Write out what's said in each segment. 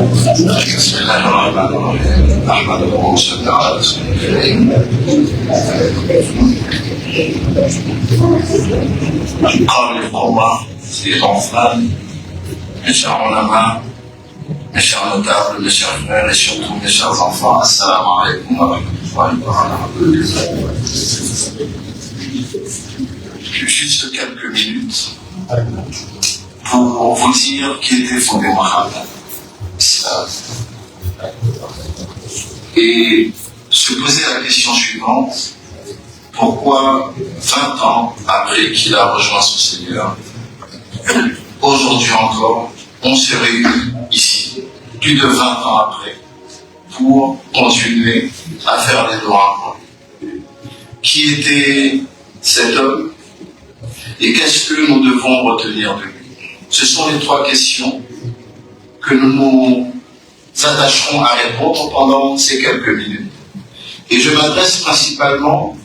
بسم الله الرحمن الرحيم نحمده ونصلي على رسوله الكريم قال القرآن c'est enfin mes chers ulama, mes chers notables, mes chers frères et surtout mes chers enfants, assalamu alaikum wa rahmatullahi wa barakatuh. Juste quelques minutes pour vous dire qui était fondé Mohammed. Et se poser la question suivante: pourquoi 20 ans après qu'il a rejoint son Seigneur, aujourd'hui encore, on se réunit ici, plus de 20 ans après, pour continuer à faire les doigts? Qui était cet homme et qu'est-ce que nous devons retenir de lui? Ce sont les trois questions que nous nous attacherons à répondre pendant ces quelques minutes. Et je m'adresse principalement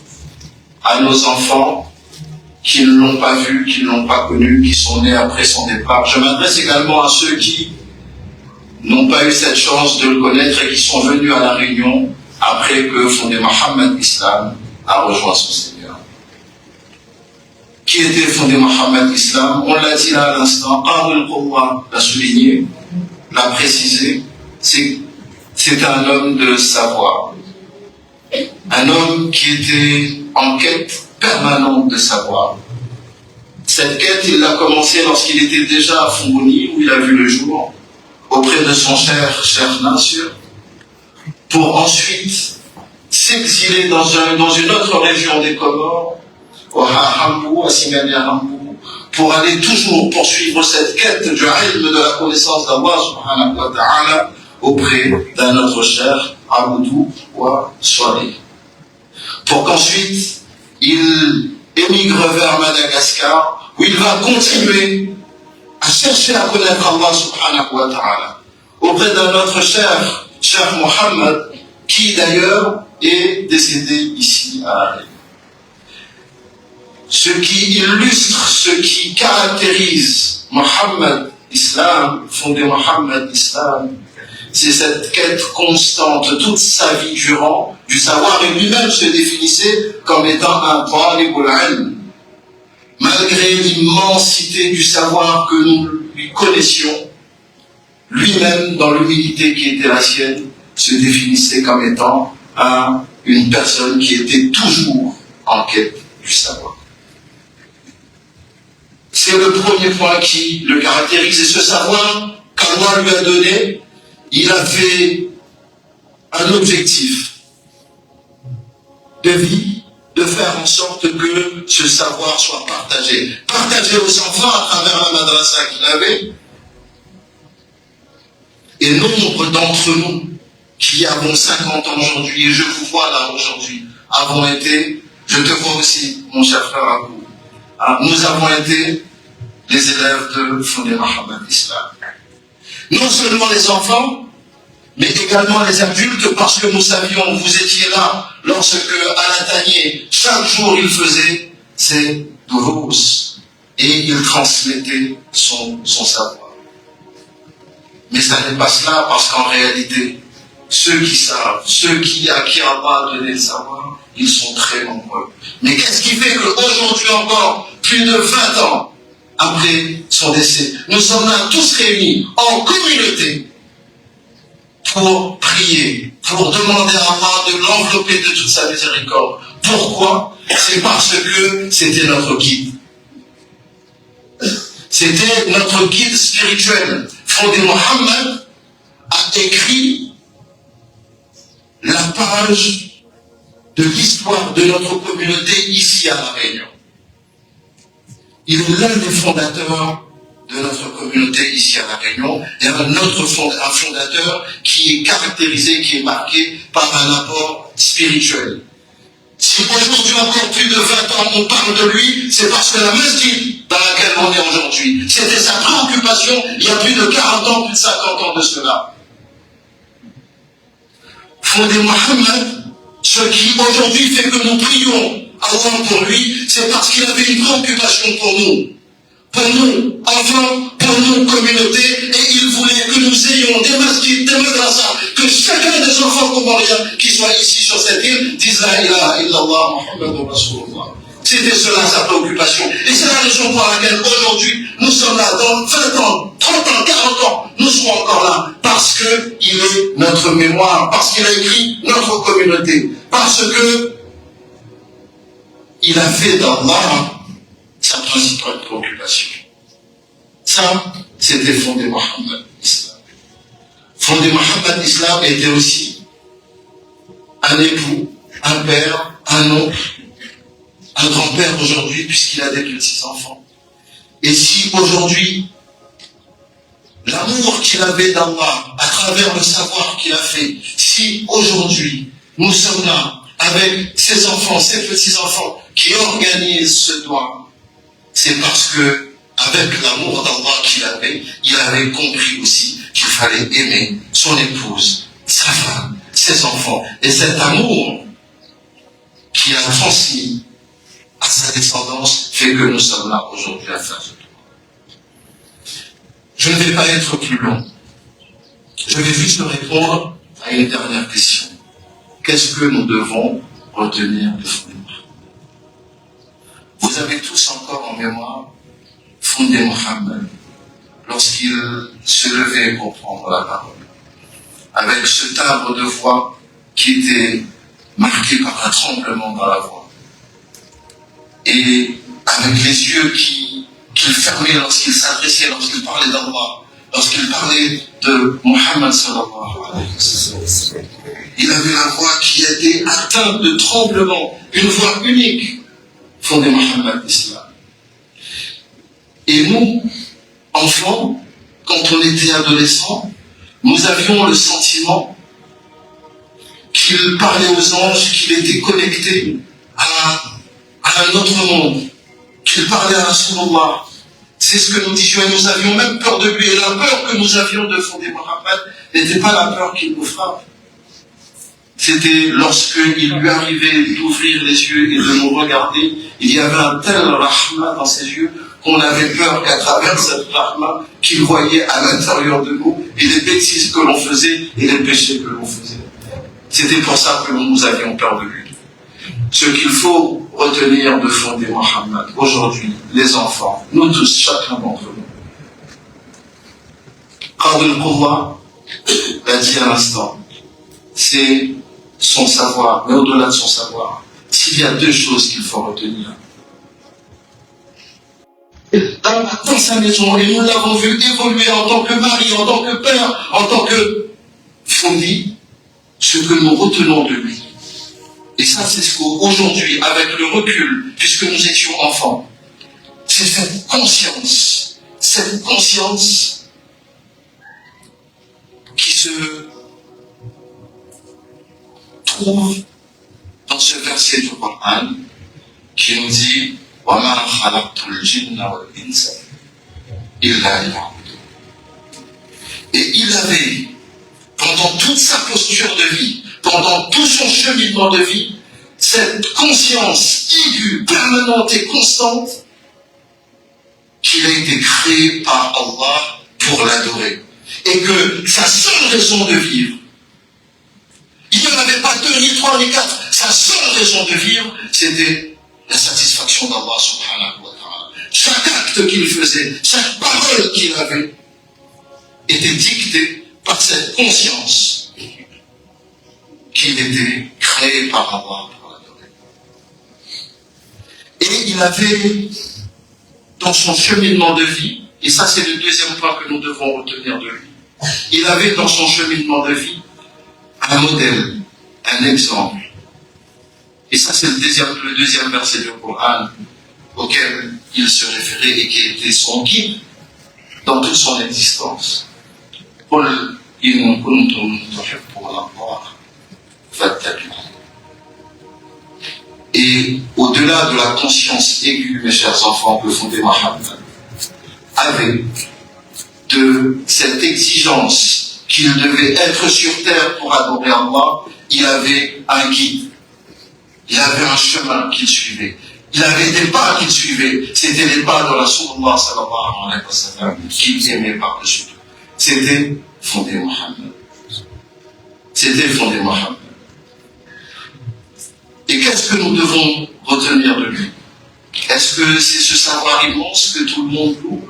à nos enfants qui ne l'ont pas vu, qui ne l'ont pas connu, qui sont nés après son départ. Je m'adresse également à ceux qui n'ont pas eu cette chance de le connaître et qui sont venus à la Réunion après que Fondé Mohammed Islam a rejoint son Seigneur. Qui était Fondé Mohammed Islam? On l'a dit là à l'instant, Al-Qur'an l'a souligné, l'a précisé, c'est un homme de savoir. Un homme qui était en quête permanente de savoir. Cette quête, il l'a commencée lorsqu'il était déjà à Fongouni, où il a vu le jour, auprès de son cher Nassir, pour ensuite s'exiler dans une autre région des Comores, à Hambou, à Singani à Hambou, pour aller toujours poursuivre cette quête du ilm, de la connaissance d'Allah subhanahu wa ta'ala, auprès d'un autre cher, Aboudou wa Swalih. Pour qu'ensuite, il émigre vers Madagascar, où il va continuer à chercher à connaître Allah subhanahu wa ta'ala, auprès d'un autre cher Mohammed, qui d'ailleurs est décédé ici à la Réunion. Ce qui illustre, ce qui caractérise Mohammed Islam, Fondé Mohammed Islam, c'est cette quête constante toute sa vie durant du savoir, et lui-même se définissait comme étant un talibul ilm. Malgré l'immensité du savoir que nous lui connaissions, lui-même, dans l'humilité qui était la sienne, se définissait comme étant une personne qui était toujours en quête du savoir. C'est le premier point qui le caractérise, et ce savoir qu'Allah lui a donné, il avait un objectif de vie, de faire en sorte que ce savoir soit partagé aux enfants à travers la madrasa qu'il avait. Et nombre d'entre nous qui avons 50 ans aujourd'hui, et je vous vois là aujourd'hui, avons été, je te vois aussi mon cher frère Abou, nous avons été les élèves de Fondé Mohammed Islam. Non seulement les enfants, mais également les adultes, parce que nous savions, vous étiez là, lorsque à l'Atanier, chaque jour il faisait ses durous et il transmettait son savoir. Mais ça n'est pas cela, parce qu'en réalité, ceux qui savent, à qui Allah a donné le savoir, ils sont très nombreux. Mais qu'est-ce qui fait qu'aujourd'hui encore, plus de 20 ans après son décès, nous sommes là tous réunis en communauté pour prier, pour demander à Allah de l'envelopper de toute sa miséricorde? Pourquoi? C'est parce que c'était notre guide. C'était notre guide spirituel. Fondé Mohammed a écrit la page de l'histoire de notre communauté ici à La Réunion. Il est l'un des fondateurs de notre communauté ici à La Réunion, et un fondateur qui est caractérisé, qui est marqué par un apport spirituel. Si aujourd'hui encore plus de 20 ans on parle de lui, c'est parce que la masjid dans laquelle on est aujourd'hui, c'était sa préoccupation il y a plus de 40 ans, plus de 50 ans de cela. Fondé Mohammed, ce qui aujourd'hui fait que nous prions Allah pour lui, c'est parce qu'il avait une préoccupation pour nous. pour nous, enfants, pour nous, communauté, et il voulait que nous ayons des masjids, des madrasas, que chacun des enfants comoriens qui soient ici sur cette île disent La ilaha illallah Muhammadur Rasulullah. C'était cela sa préoccupation. Et c'est la raison pour laquelle aujourd'hui, nous sommes là, dans 20 ans, 30 ans, 40 ans, nous serons encore là, parce que il est notre mémoire, parce qu'il a écrit notre communauté, parce que il a fait d'Allah sa principale préoccupation. Ça, c'était fondé Mohammed Islam. Fondé Mohammed Islam était aussi un époux, un père, un oncle, un grand-père aujourd'hui, puisqu'il a des petits-enfants. Et si aujourd'hui, l'amour qu'il avait d'Allah, à travers le savoir qu'il a fait, si aujourd'hui, nous sommes là, avec ses enfants, ses petits-enfants, qui organisent ce doigt, c'est parce que, avec l'amour d'Allah qu'il avait, il avait compris aussi qu'il fallait aimer son épouse, sa femme, ses enfants. Et cet amour qu'il a transmis à sa descendance fait que nous sommes là aujourd'hui à faire ce tour. Je ne vais pas être plus long. Je vais juste répondre à une dernière question. Qu'est-ce que nous devons retenir de Fondé Mohammed? Vous avez tous encore en mémoire Fondé Mohammed lorsqu'il se levait pour prendre la parole, avec ce timbre de voix qui était marqué par un tremblement dans la voix, et avec les yeux qu'il fermait lorsqu'il s'adressait, lorsqu'il parlait d'Allah, lorsqu'il parlait de Mohammed sallallahu alayhi wa sallam. Il avait la voix qui était atteinte de tremblement, une voix unique, Fondé Mohammed Islam. Et nous, enfants, quand on était adolescents, nous avions le sentiment qu'il parlait aux anges, qu'il était connecté à un autre monde, qu'il parlait à Rasulullah. C'est ce que nous disions, et nous avions même peur de lui. Et la peur que nous avions de Fondé Mohammed n'était pas la peur qu'il nous frappe. C'était lorsqu'il lui arrivait d'ouvrir les yeux et de nous regarder, il y avait un tel rahma dans ses yeux qu'on avait peur qu'à travers cette rahma, qu'il voyait à l'intérieur de nous et les bêtises que l'on faisait et les péchés que l'on faisait. C'était pour ça que nous avions peur de lui. Ce qu'il faut retenir de Fondé Mohammed aujourd'hui, les enfants, nous tous, chacun d'entre nous. Qadr al-Qurra l'a dit à l'instant, c'est son savoir, mais au-delà de son savoir, s'il y a deux choses qu'il faut retenir. Dans sa maison, et nous l'avons vu évoluer en tant que mari, en tant que père, en tant que Fondi, ce que nous retenons de lui. Et ça, c'est ce qu'aujourd'hui, avec le recul, puisque nous étions enfants, c'est cette conscience qui se trouve dans ce verset du Coran qui nous dit وَمَا خَلَقْتُ الْجِنَّ وَالْإِنسَ إِلَّا لِيَعْبُدُونِ. Et il avait, pendant toute sa posture de vie, pendant tout son cheminement de vie, cette conscience aiguë, permanente et constante qu'il a été créé par Allah pour l'adorer. Et que sa seule raison de vivre, il n'y en avait pas deux, ni trois, ni quatre, sa seule raison de vivre, c'était la satisfaction d'Allah subhanahu wa ta'ala. Chaque acte qu'il faisait, chaque parole qu'il avait, était dictée par cette conscience qu'il était créé par Allah pour l'adorer. Et il avait, dans son cheminement de vie, et ça c'est le deuxième point que nous devons retenir de lui, il avait dans son cheminement de vie un modèle, un exemple. Et ça c'est le deuxième verset du Coran auquel il se référait et qui était son guide dans toute son existence. قُلْ إِن كُنتُمْ تُحِبُّونَ اللَّهَ فَاتَّبِعُونِ. Et au-delà de la conscience aiguë, mes chers enfants, que Fondé Mohammed avait de cette exigence qu'il devait être sur terre pour adorer Allah, il avait un guide, il avait un chemin qu'il suivait. Il avait des pas qu'il suivait. C'était les pas de Rasulullah sallallahu alayhi wa sallam qu'il aimait par-dessus tout. C'était fondé Mohammed. C'était fondé Mohammed. Et qu'est-ce que nous devons retenir de lui? Est-ce que c'est ce savoir immense que tout le monde loue?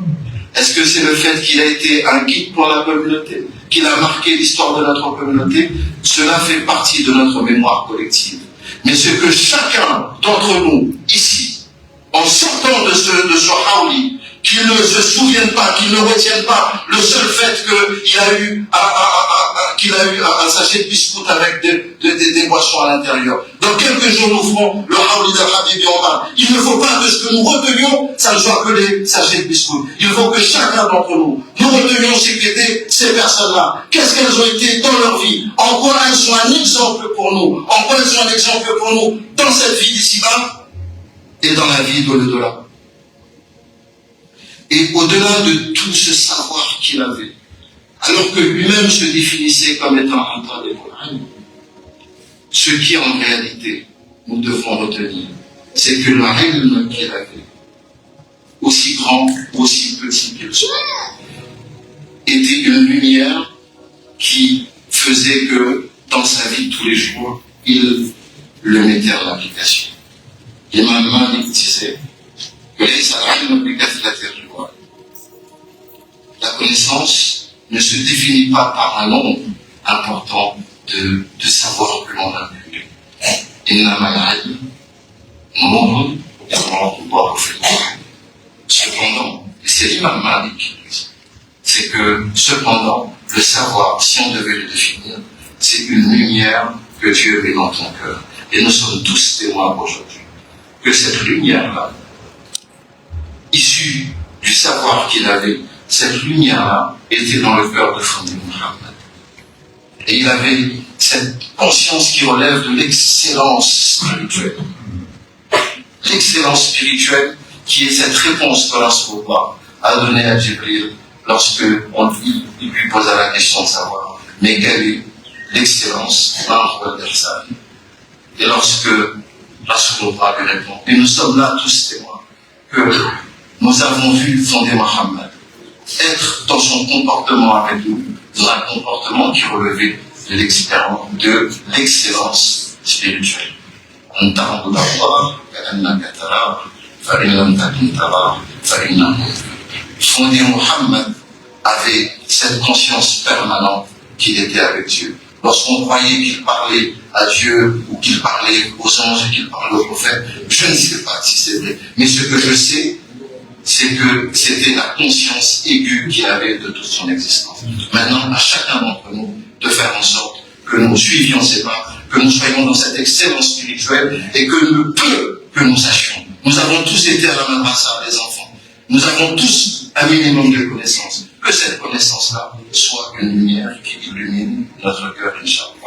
Est-ce que c'est le fait qu'il a été un guide pour la communauté, qu'il a marqué l'histoire de notre communauté? Cela fait partie de notre mémoire collective. Mais ce que chacun d'entre nous, ici, en sortant de ce Hawli, qu'il ne se souvienne pas, qu'il ne retienne pas le seul fait qu'il a eu un sachet de biscuits avec des boissons à l'intérieur. Dans quelques jours, nous ferons le Hawli d'Al-Habib et on parle. Il ne faut pas que ce que nous retenions, ça ne soit que les sachets de biscuits. Il faut que chacun d'entre nous retenions ce qu'étaient ces personnes-là. Qu'est-ce qu'elles ont été dans leur vie? En quoi elles sont un exemple pour nous? En quoi elles sont un exemple pour nous dans cette vie d'ici-bas et dans la vie de l'au-delà? Et au-delà de tout ce savoir qu'il avait, alors que lui-même se définissait comme étant un talib al-ilm, ce qui en réalité nous devons retenir, c'est que l'ilm qu'il avait, aussi grand ou aussi petit qu'il soit, était une lumière qui faisait que dans sa vie de tous les jours, il le mettait en application. L'imam Malik disait que la connaissance ne se définit pas par un nombre important de savoir que l'on a pu. Cependant, et c'est l'imam Malik qui le dit, c'est que cependant, le savoir, si on devait le définir, c'est une lumière que Dieu met dans ton cœur. Et nous sommes tous témoins aujourd'hui que cette lumière-là, issue du savoir qu'il avait, cette lumière-là était dans le cœur de Fondé Mohammed. Et il avait cette conscience qui relève de l'excellence spirituelle. L'excellence spirituelle qui est cette réponse que Rasulullah a donnée à Jibril lorsque il lui posa la question de savoir mais quelle est l'excellence et lorsque Rasulullah lui répond, et nous sommes là tous témoins que nous avons vu Fondé Mohammed être dans son comportement avec nous, dans un comportement qui relevait de l'excellence spirituelle. Fondé Mohammed avait cette conscience permanente qu'il était avec Dieu. Lorsqu'on croyait qu'il parlait à Dieu, ou qu'il parlait aux anges, qu'il parlait aux prophètes, je ne sais pas si c'est vrai. Mais ce que je sais, c'est que c'était la conscience aiguë qu'il avait de toute son existence. Maintenant, à chacun d'entre nous, de faire en sorte que nous suivions ses pas, que nous soyons dans cette excellence spirituelle et que le peu que nous sachions. Nous avons tous été à la madrasa, les enfants. Nous avons tous un minimum de connaissances. Que cette connaissance-là soit une lumière qui illumine notre cœur, Inch'Allah.